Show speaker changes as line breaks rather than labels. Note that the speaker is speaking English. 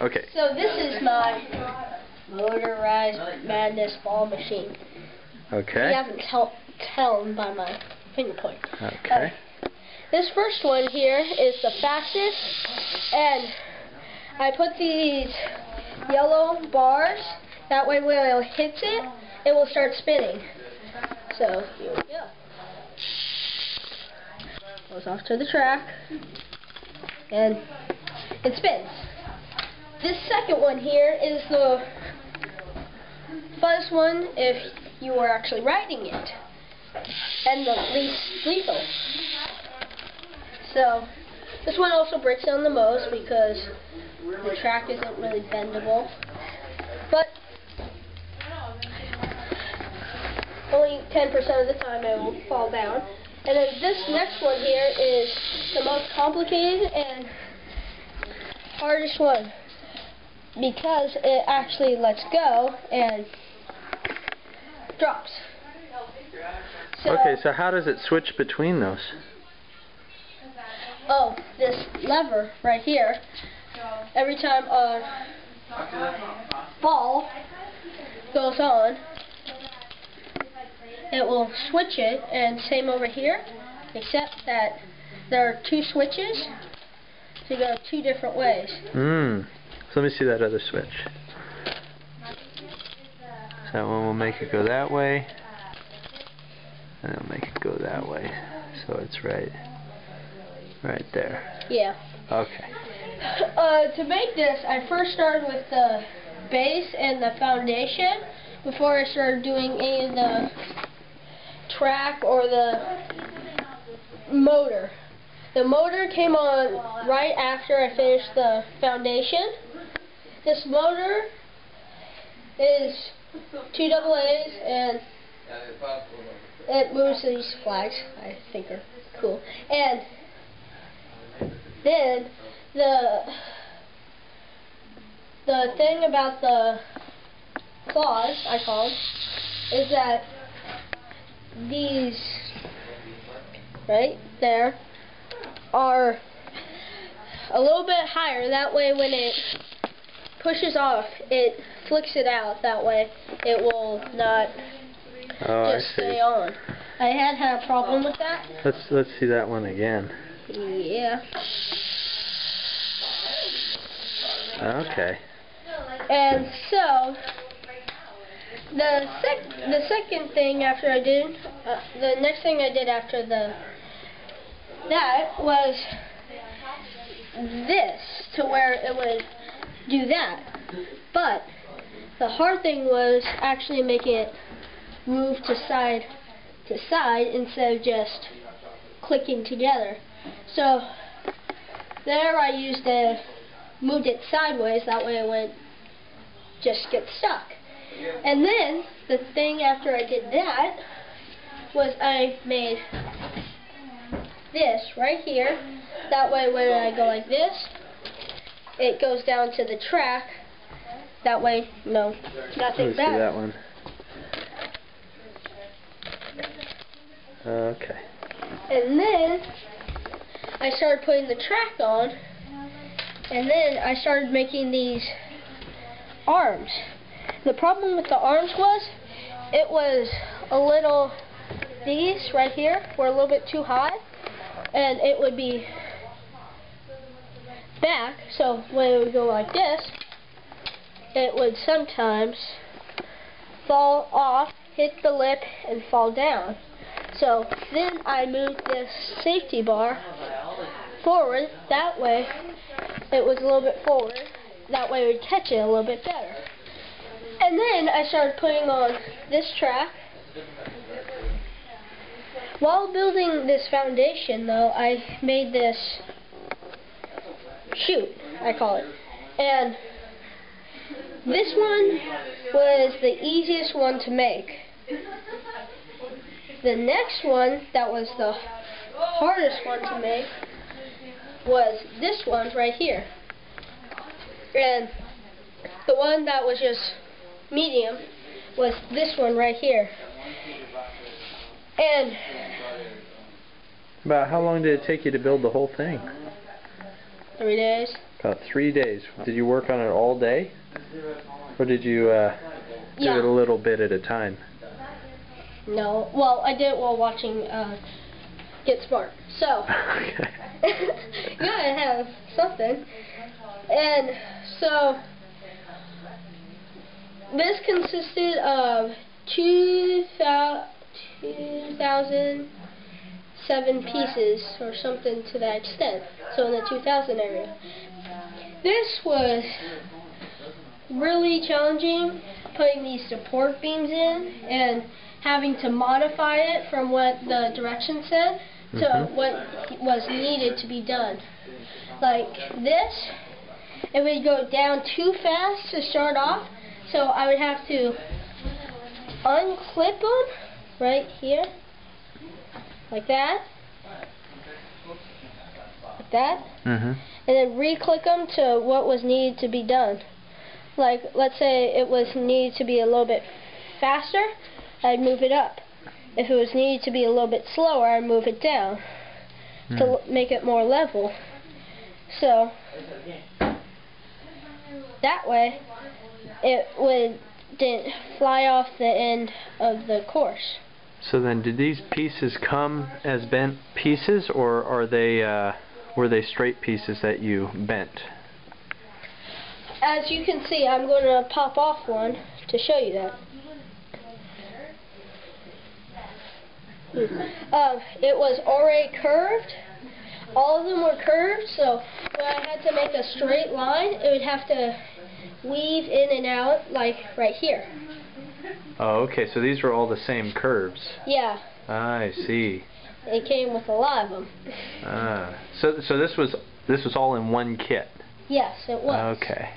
Okay.
So this is my motorized madness ball machine.
Okay.
You haven't tell by my finger point.
Okay.
This first one here is the fastest, and I put these yellow bars. That way when it hits it, it will start spinning. So here we go. Goes off to the track, and it spins. This second one here is the funnest one if you are actually riding it, and the least lethal. So this one also breaks down the most because the track isn't really bendable, but only 10% of the time it will fall down. And then this next one here is the most complicated and hardest one because it actually lets go and drops.
Okay, so how does it switch between those?
Oh, this lever right here, every time a ball goes on, it will switch it, and same over here, except that there are two switches, so you go two different ways.
So let me see that other switch. So that one will make it go that way, and it'll make it go that way. So it's right there.
Yeah.
Okay.
To make this, I first started with the base and the foundation before I started doing any of the track or the motor. The motor came on right after I finished the foundation. This motor is 2 AA's and it moves these flags, I think are cool. And then the thing about the claws, I call them, is that these right there are a little bit higher. That way when it pushes off, it flicks it out. That way it will not just stay on. I had a problem with that.
Let's see that one again.
Yeah.
Okay.
And so the second thing after I did, the next thing I did after that was this, to where it would do that. But the hard thing was actually making it move to side instead of just clicking together. So there I moved it sideways, that way it wouldn't just get stuck. And then the thing after I did that was I made this right here. That way when I go like this, it goes down to the track. That way, no, nothing bad.
Let's see that one. Okay.
And then I started putting the track on, and then I started making these arms. The problem with the arms was, it was a little, these right here were a little bit too high, and it would be back, so when it would go like this, it would sometimes fall off, hit the lip, and fall down. So then I moved this safety bar forward, that way it was a little bit forward, that way it would catch it a little bit better. And then I started putting on this track. While building this foundation though, I made this chute, I call it. And this one was the easiest one to make. The next one, that was the hardest one to make, was this one right here. And the one that was just medium was this one right here. And
about how long did it take you to build the whole thing?
3 days.
About 3 days. Did you work on it all day? Or did you do it a little bit at a time?
No. Well, I did it while watching Get Smart. So,
Okay.
you gotta have something. And so, this consisted of 2,007 pieces, or something to that extent. So in the 2,000 area. This was really challenging, putting these support beams in and having to modify it from what the directions said to what was needed to be done. Like this, it would go down too fast to start off, so I would have to unclip them right here, like that, and then re-click them to what was needed to be done. Like, let's say it was needed to be a little bit faster, I'd move it up. If it was needed to be a little bit slower, I'd move it down to make it more level. So that way it didn't fly off the end of the course.
So then, did these pieces come as bent pieces, or are they were they straight pieces that you bent?
As you can see, I'm going to pop off one to show you that. It was already curved. All of them were curved, so when I had to make a straight line, it would have to weave in and out, like right here.
Oh, okay. So these were all the same curves.
Yeah.
I see.
It came with a lot of them.
So this was all in one kit.
Yes, it was.
Okay.